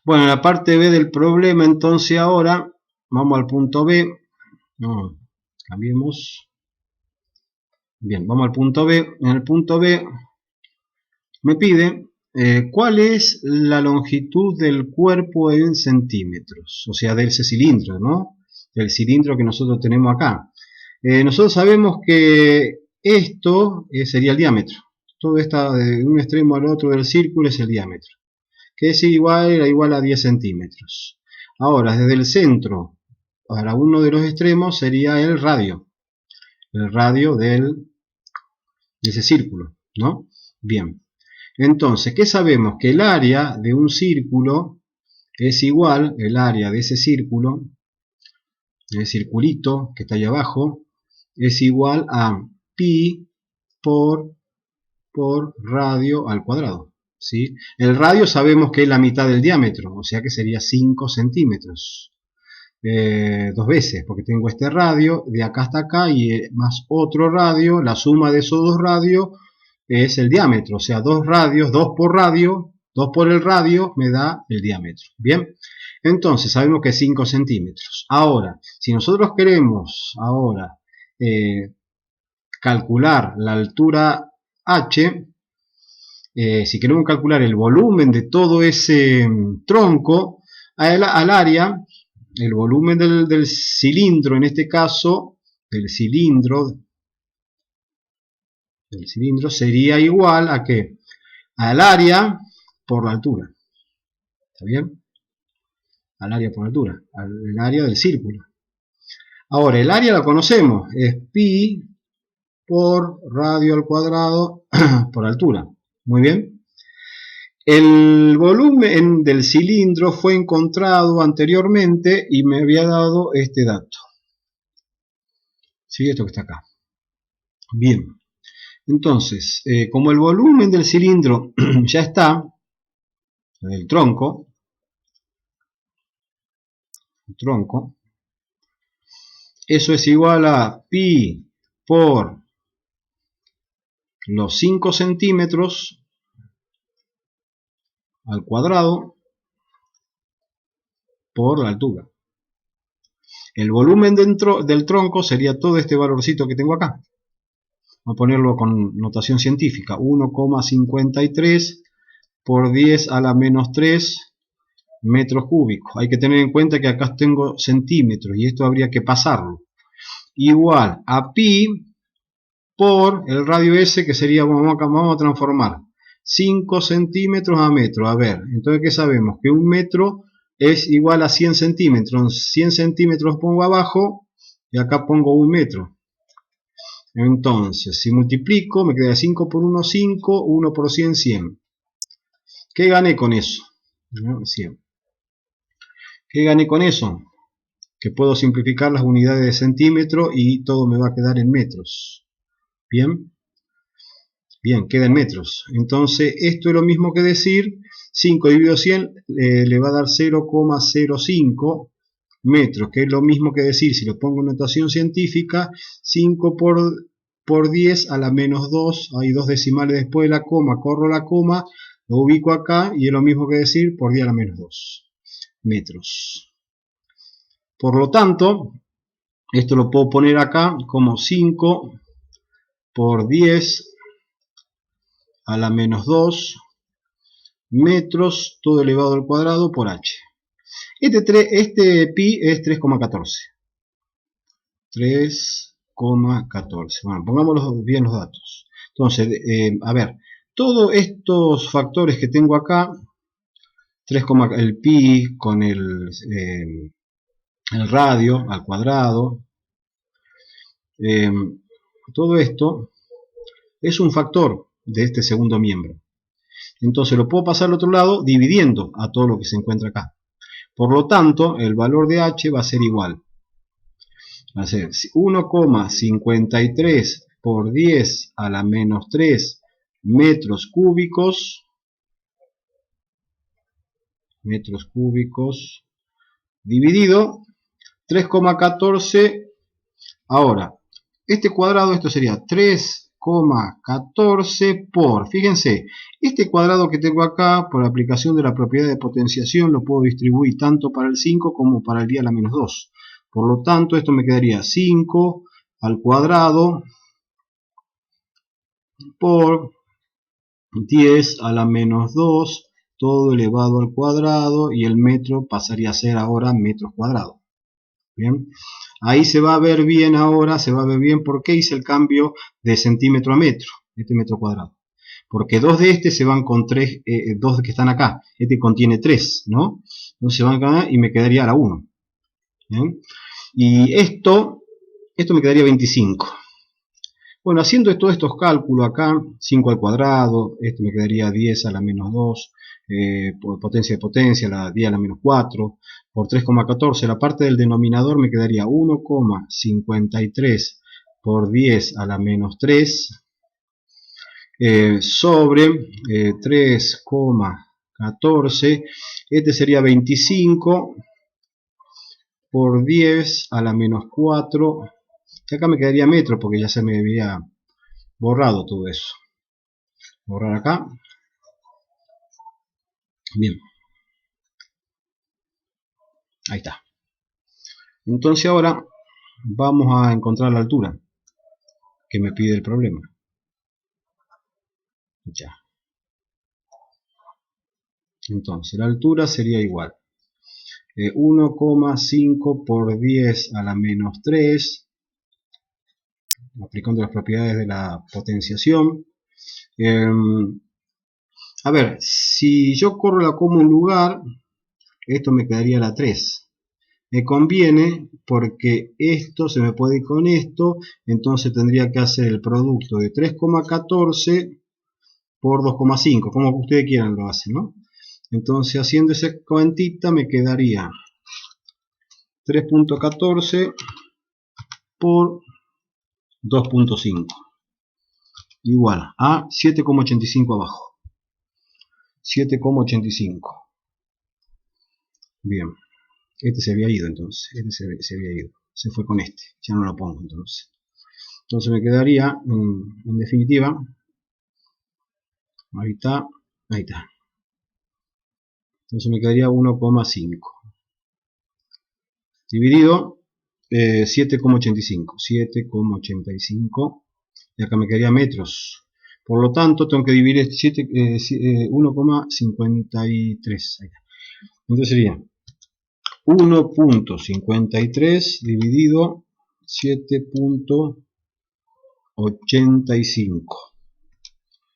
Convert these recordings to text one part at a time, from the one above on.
Bueno, la parte B del problema, entonces ahora vamos al punto B. No, cambiemos. Bien, vamos al punto B. En el punto B me pide cuál es la longitud del cuerpo en centímetros, o sea, de ese cilindro, ¿no? El cilindro que nosotros tenemos acá. Nosotros sabemos que esto sería el diámetro. Todo está de un extremo al otro del círculo es el diámetro, que es igual a 10 centímetros. Ahora, desde el centro para uno de los extremos sería el radio de ese círculo, ¿no? Bien, entonces, ¿qué sabemos? Que el área de un círculo es igual, el área de ese círculo, el circulito que está ahí abajo, es igual a pi por radio al cuadrado, ¿sí? El radio sabemos que es la mitad del diámetro, o sea que sería 5 centímetros. Dos veces, porque tengo este radio de acá hasta acá y más otro radio, la suma de esos dos radios es el diámetro, o sea, dos radios, dos por el radio me da el diámetro. Bien, entonces sabemos que es 5 centímetros. Ahora, si nosotros queremos ahora calcular la altura h, si queremos calcular el volumen de todo ese tronco, al área, el volumen del cilindro, en este caso, del cilindro sería igual a ¿qué? Al área por la altura. ¿Está bien? Al área por la altura, al área del círculo. Ahora, el área la conocemos, es pi por radio al cuadrado por altura. Muy bien. El volumen del cilindro fue encontrado anteriormente y me había dado este dato. ¿Sí? Esto que está acá. Bien. Entonces, como el volumen del cilindro ya está, el tronco, eso es igual a pi por los 5 centímetros al cuadrado por la altura. El volumen dentro del tronco sería todo este valorcito que tengo acá. Vamos a ponerlo con notación científica. 1,53 por 10 a la menos 3 metros cúbicos. Hay que tener en cuenta que acá tengo centímetros y esto habría que pasarlo. Igual a pi por el radio S, que sería, vamos a transformar 5 centímetros a metro. A ver, entonces ¿qué sabemos? Que un metro es igual a 100 centímetros. 100 centímetros pongo abajo y acá pongo un metro. Entonces, si multiplico, me queda 5 por 1, 5, 1 por 100, 100. ¿Qué gané con eso? 100. ¿Qué gané con eso? Que puedo simplificar las unidades de centímetro y todo me va a quedar en metros. ¿Bien? Bien, queda en metros. Entonces, esto es lo mismo que decir 5 dividido 100 le va a dar 0,05 metros, que es lo mismo que decir, si lo pongo en notación científica, 5 por 10 a la menos 2, hay dos decimales después de la coma, corro la coma, lo ubico acá y es lo mismo que decir por 10 a la menos 2 metros. Por lo tanto, esto lo puedo poner acá como 5 por 10 a la menos 2 metros, todo elevado al cuadrado por h. Este pi es 3,14. 3,14. Bueno, pongamos bien los datos. Entonces, a ver, todos estos factores que tengo acá, 3, el pi con el radio al cuadrado, todo esto es un factor de este segundo miembro. Entonces lo puedo pasar al otro lado dividiendo a todo lo que se encuentra acá. Por lo tanto, el valor de h va a ser igual. Va a ser 1,53 por 10 a la menos 3 metros cúbicos. Dividido 3,14. Ahora, este cuadrado, esto sería 3 3,14 por, fíjense, este cuadrado que tengo acá, por aplicación de la propiedad de potenciación, lo puedo distribuir tanto para el 5 como para el 10 a la menos 2. Por lo tanto, esto me quedaría 5 al cuadrado por 10 a la menos 2, todo elevado al cuadrado, y el metro pasaría a ser ahora metros cuadrados. Bien, ahí se va a ver bien ahora, se va a ver bien por qué hice el cambio de centímetro a metro, este metro cuadrado. Porque dos de este se van con 3, dos que están acá, este contiene 3, ¿no? Entonces se van acá y me quedaría la 1. ¿Bien? Y esto me quedaría 25. Bueno, haciendo todos estos cálculos acá, 5 al cuadrado, este me quedaría 10 a la menos 2, por potencia de potencia, la 10 a la menos 4, por 3,14, la parte del denominador me quedaría 1,53 por 10 a la menos 3, sobre 3,14, este sería 25 por 10 a la menos 4, y acá me quedaría metro porque ya se me había borrado todo eso. Borrar acá. Bien. Ahí está. Entonces ahora vamos a encontrar la altura que me pide el problema. Ya. Entonces la altura sería igual. 1,5 por 10 a la menos 3, aplicando las propiedades de la potenciación. A ver, si yo corro la coma un lugar, esto me quedaría la 3. Me conviene porque esto se me puede ir con esto, entonces tendría que hacer el producto de 3,14 por 2,5, como ustedes quieran lo hacen, ¿no? Entonces haciendo esa cuentita me quedaría 3,14 por 2,5 igual a 7,85 abajo. 7,85. Bien, este se había ido entonces, se había ido, se fue con este, ya no lo pongo entonces. Entonces me quedaría, en definitiva, ahí está, ahí está. Entonces me quedaría 1,5 dividido 7,85, 7,85, y acá me quedaría metros. Por lo tanto, tengo que dividir 1,53. Entonces sería 1,53 dividido 7,85.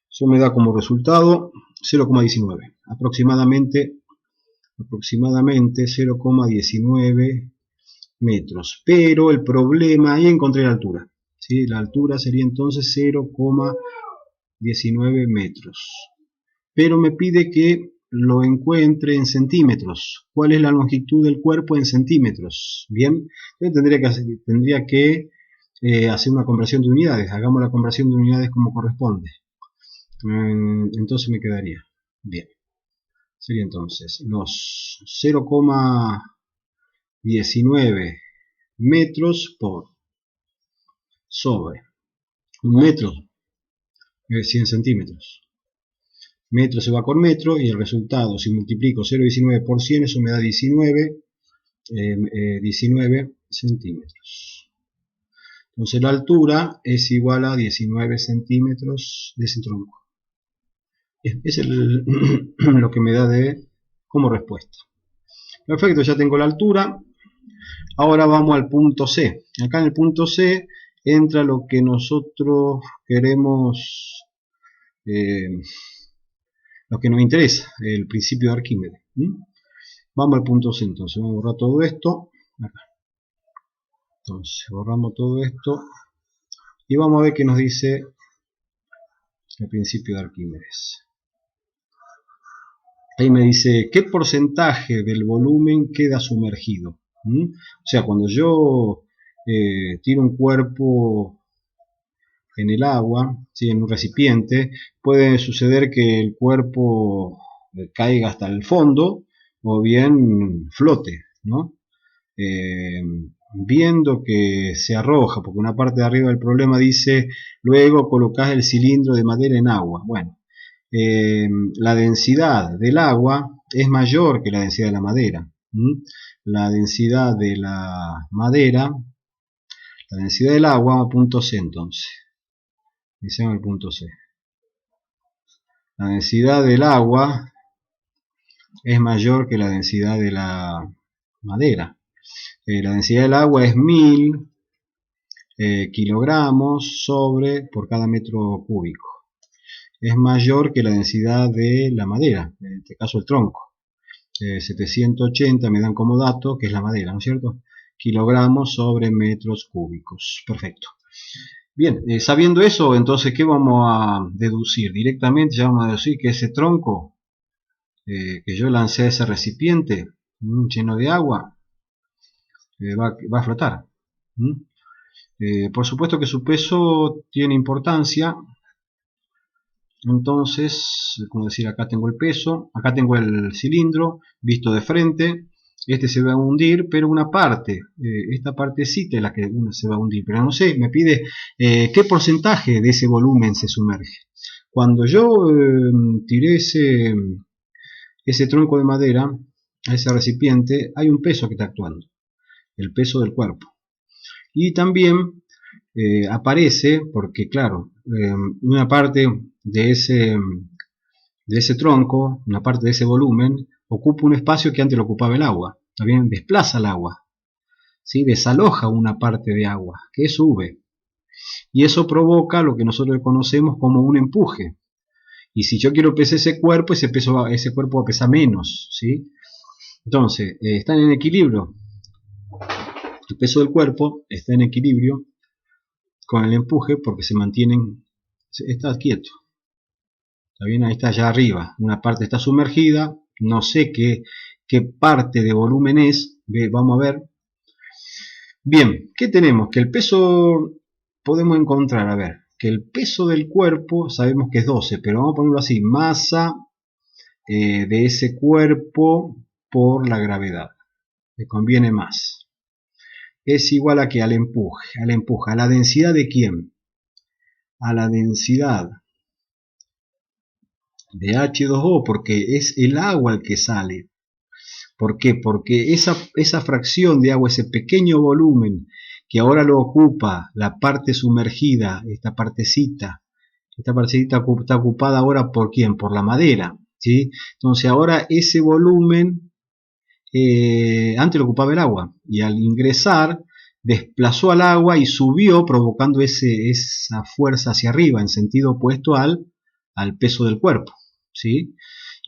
Eso me da como resultado 0,19. Aproximadamente 0,19 metros. Pero el problema, ahí encontré la altura. ¿Sí? La altura sería entonces 0,19 metros. Pero me pide que lo encuentre en centímetros. ¿Cuál es la longitud del cuerpo en centímetros? Bien, entonces tendría que hacer una conversión de unidades. Hagamos la conversión de unidades como corresponde. Entonces me quedaría. Bien. Sería entonces los 0,19 metros por sobre un metro es 100 centímetros. Metro se va con metro y el resultado, si multiplico 0,19 por 100, eso me da 19 centímetros. Entonces la altura es igual a 19 centímetros de ese tronco. Es lo que me da como respuesta. Perfecto, ya tengo la altura. Ahora vamos al punto C. Acá en el punto C entra lo que nosotros queremos, lo que nos interesa, el principio de Arquímedes. Vamos al punto C entonces. Vamos a borrar todo esto. Acá. Entonces borramos todo esto y vamos a ver qué nos dice el principio de Arquímedes. Ahí me dice, ¿qué porcentaje del volumen queda sumergido? O sea, cuando yo tiro un cuerpo en el agua, ¿sí? En un recipiente, puede suceder que el cuerpo caiga hasta el fondo o bien flote, ¿no? viendo que se arroja, porque una parte de arriba del problema dice, luego colocás el cilindro de madera en agua. Bueno, la densidad del agua es mayor que la densidad de la madera. La densidad de la madera, la densidad del agua, punto C entonces. Dice el punto C. La densidad del agua es mayor que la densidad de la madera. La densidad del agua es 1000 kilogramos por cada metro cúbico. Es mayor que la densidad de la madera, en este caso el tronco. 780 me dan como dato, que es la madera, ¿no es cierto? Kilogramos sobre metros cúbicos. Perfecto. Bien, sabiendo eso, entonces, ¿qué vamos a deducir? Directamente ya vamos a deducir que ese tronco que yo lancé a ese recipiente lleno de agua va a flotar. Por supuesto que su peso tiene importancia. Entonces, como decir, acá tengo el peso, acá tengo el cilindro visto de frente. Este se va a hundir, pero una parte, esta partecita es la que se va a hundir. Pero no sé, me pide qué porcentaje de ese volumen se sumerge. Cuando yo tiré ese tronco de madera a ese recipiente, hay un peso que está actuando, el peso del cuerpo. Y también aparece, porque claro, una parte de ese tronco, una parte de ese volumen, ocupa un espacio que antes lo ocupaba el agua. También desplaza el agua, ¿sí? Desaloja una parte de agua, que sube. Y eso provoca lo que nosotros conocemos como un empuje. Y si yo quiero pesar ese cuerpo, ese cuerpo va a pesar menos, ¿sí? Entonces, están en equilibrio. El peso del cuerpo está en equilibrio con el empuje porque se mantienen, está quieto. ¿Está bien? Ahí está allá arriba. Una parte está sumergida. No sé qué parte de volumen es. Vamos a ver. Bien, ¿qué tenemos? Que el peso podemos encontrar, a ver, que el peso del cuerpo sabemos que es 12, pero vamos a ponerlo así, masa de ese cuerpo por la gravedad. Me conviene más. Es igual a que al empuje, ¿a la densidad de quién? A la densidad de H2O, porque es el agua el que sale. ¿Por qué? Porque esa fracción de agua, ese pequeño volumen que ahora lo ocupa la parte sumergida, esta partecita está ocupada ahora ¿por quién? Por la madera, ¿sí? Entonces ahora ese volumen antes lo ocupaba el agua y al ingresar desplazó al agua y subió provocando esa fuerza hacia arriba en sentido opuesto al peso del cuerpo, ¿sí?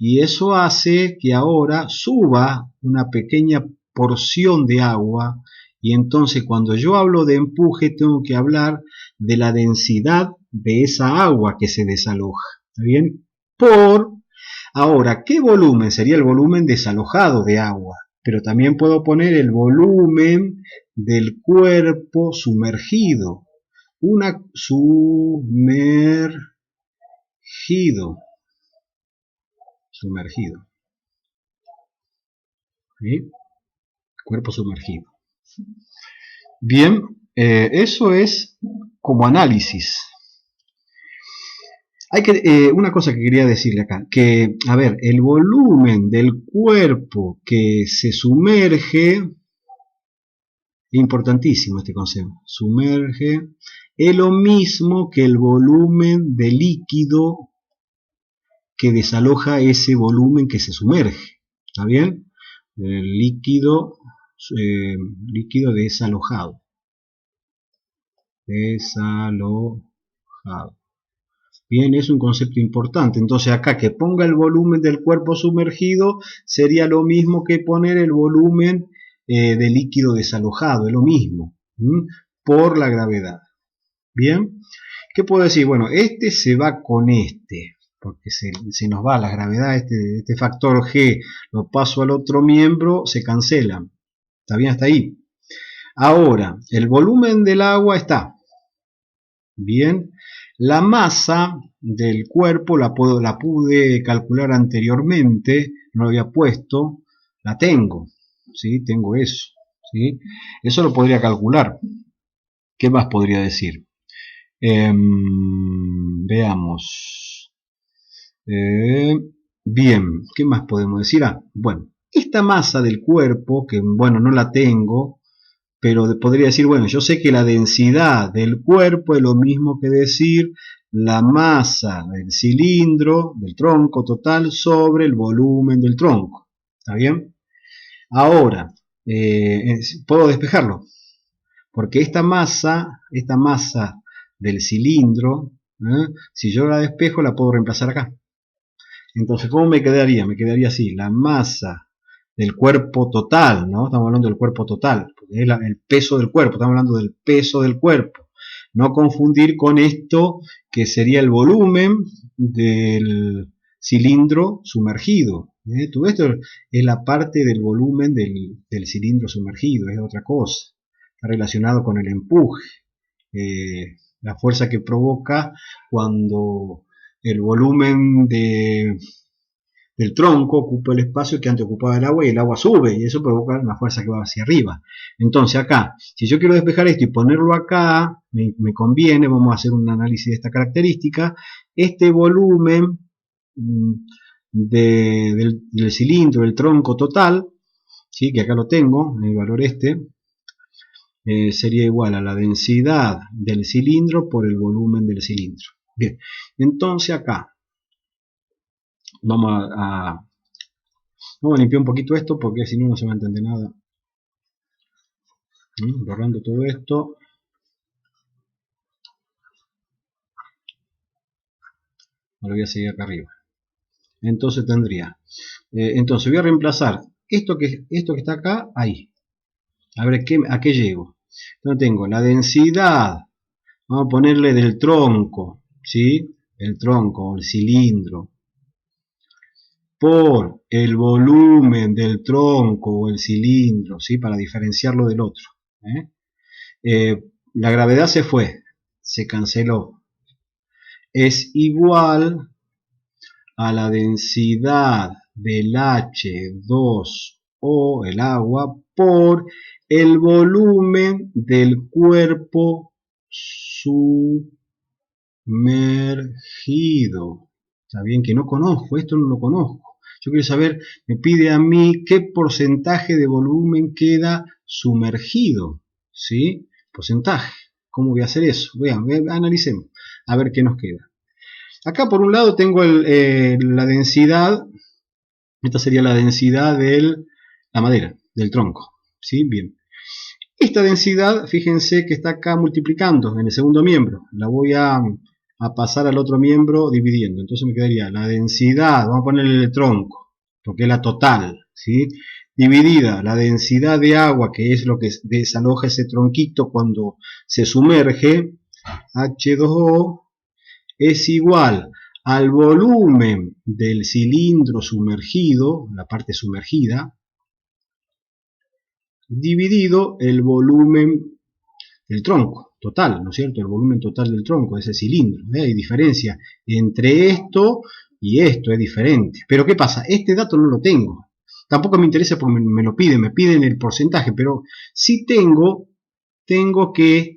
Y eso hace que ahora suba una pequeña porción de agua y entonces cuando yo hablo de empuje tengo que hablar de la densidad de esa agua que se desaloja, ¿está bien? Ahora, ¿qué volumen? Sería el volumen desalojado de agua, pero también puedo poner el volumen del cuerpo sumergido, sumergido, ¿sí? Cuerpo sumergido. Bien, eso es como análisis. Una cosa que quería decirle acá, que, a ver, el volumen del cuerpo que se sumerge, importantísimo este concepto, sumerge, es lo mismo que el volumen de líquido que desaloja ese volumen que se sumerge, ¿está bien? El líquido desalojado. Bien, es un concepto importante. Entonces acá que ponga el volumen del cuerpo sumergido sería lo mismo que poner el volumen de líquido desalojado, es lo mismo, por la gravedad. Bien, ¿qué puedo decir? Bueno, este se va con este, porque se nos va la gravedad, este factor G, lo paso al otro miembro, se cancela. ¿Está bien hasta ahí? Ahora, el volumen del agua está. Bien, la masa del cuerpo la pude calcular anteriormente, no lo había puesto, la tengo, ¿sí? Tengo eso, ¿sí? Eso lo podría calcular. ¿Qué más podría decir? Veamos. Bien, ¿qué más podemos decir? Bueno, esta masa del cuerpo, que bueno, no la tengo, pero podría decir, bueno, yo sé que la densidad del cuerpo es lo mismo que decir la masa del cilindro, del tronco total, sobre el volumen del tronco. ¿Está bien? Ahora, puedo despejarlo, porque esta masa del cilindro, si yo la despejo, la puedo reemplazar acá. Entonces, ¿cómo me quedaría? Me quedaría así, la masa del cuerpo total, ¿no? Estamos hablando del cuerpo total, porque es el peso del cuerpo, estamos hablando del peso del cuerpo. No confundir con esto que sería el volumen del cilindro sumergido. Todo esto es la parte del volumen del cilindro sumergido, es otra cosa. Está relacionado con el empuje, la fuerza que provoca cuando el volumen del tronco ocupa el espacio que antes ocupaba el agua y el agua sube y eso provoca una fuerza que va hacia arriba. Entonces acá, si yo quiero despejar esto y ponerlo acá, me conviene, vamos a hacer un análisis de esta característica, este volumen del cilindro, del tronco total, ¿sí? Que acá lo tengo, el valor sería igual a la densidad del cilindro por el volumen del cilindro. Bien, entonces acá vamos a limpiar un poquito esto porque si no, no se va a entender nada. Borrando todo esto. Ahora voy a seguir acá arriba. Entonces tendría. Entonces voy a reemplazar esto que está acá, ahí. A ver a qué llego. Entonces tengo la densidad. Vamos a ponerle del tronco. ¿Sí? El tronco, el cilindro. Por el volumen del tronco o el cilindro, ¿sí? Para diferenciarlo del otro. La gravedad se fue, se canceló. Es igual a la densidad del H2O, el agua, por el volumen del cuerpo sumergido. Está bien que no conozco, esto no lo conozco. Yo quiero saber, me pide a mí qué porcentaje de volumen queda sumergido. ¿Sí? Porcentaje. ¿Cómo voy a hacer eso? Vean, analicemos. A ver qué nos queda. Acá por un lado tengo la densidad. Esta sería la densidad de la madera, del tronco. ¿Sí? Bien. Esta densidad, fíjense que está acá multiplicando en el segundo miembro. La voy a pasar al otro miembro dividiendo. Entonces me quedaría la densidad, vamos a ponerle el tronco, porque es la total, ¿sí? Dividida la densidad de agua, que es lo que desaloja ese tronquito cuando se sumerge, H2O, es igual al volumen del cilindro sumergido, la parte sumergida, dividido el volumen del tronco total, ¿no es cierto? El volumen total del tronco, de ese cilindro. Hay diferencia entre esto y esto, es diferente. Pero ¿qué pasa? Este dato no lo tengo. Tampoco me interesa porque me lo piden, me piden el porcentaje, pero sí tengo que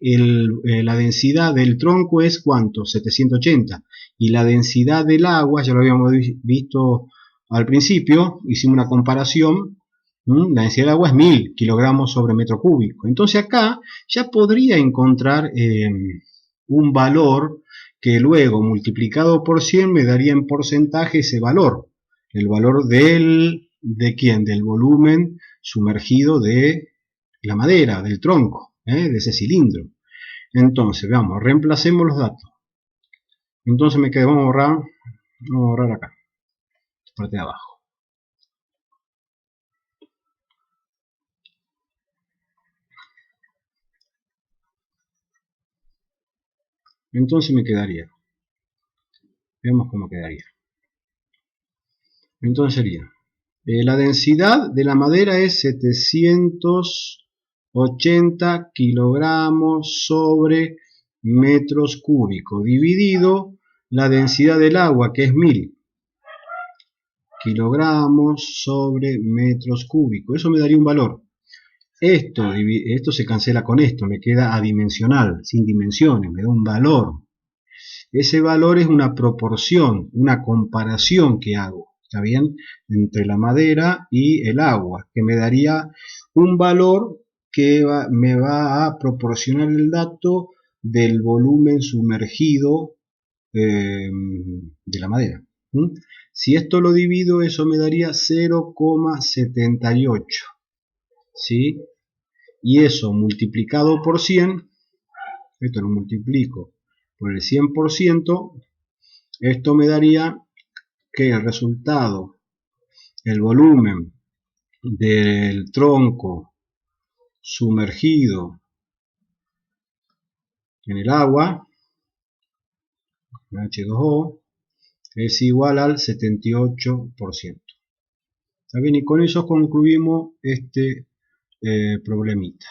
la densidad del tronco es ¿cuánto? 780. Y la densidad del agua, ya lo habíamos visto al principio, hicimos una comparación. La densidad del agua es 1000 kilogramos sobre metro cúbico. Entonces acá ya podría encontrar un valor que luego multiplicado por 100 me daría en porcentaje ese valor. El valor ¿de quién? Del volumen sumergido de la madera, del tronco, de ese cilindro. Entonces, veamos, reemplacemos los datos. Entonces me queda, vamos a borrar acá, parte de abajo. Entonces me quedaría, veamos cómo quedaría. Entonces sería, la densidad de la madera es 780 kilogramos sobre metros cúbicos, dividido la densidad del agua, que es 1000 kilogramos sobre metros cúbicos. Eso me daría un valor. Esto se cancela con esto, me queda adimensional, sin dimensiones, me da un valor. Ese valor es una proporción, una comparación que hago, ¿está bien? Entre la madera y el agua, que me daría un valor que me va a proporcionar el dato del volumen sumergido de la madera. Si esto lo divido, eso me daría 0,78, ¿sí? Y eso multiplicado por 100, esto lo multiplico por el 100%, esto me daría que el resultado, el volumen del tronco sumergido en el agua, H2O, es igual al 78%. ¿Está bien? Y con eso concluimos este problemita.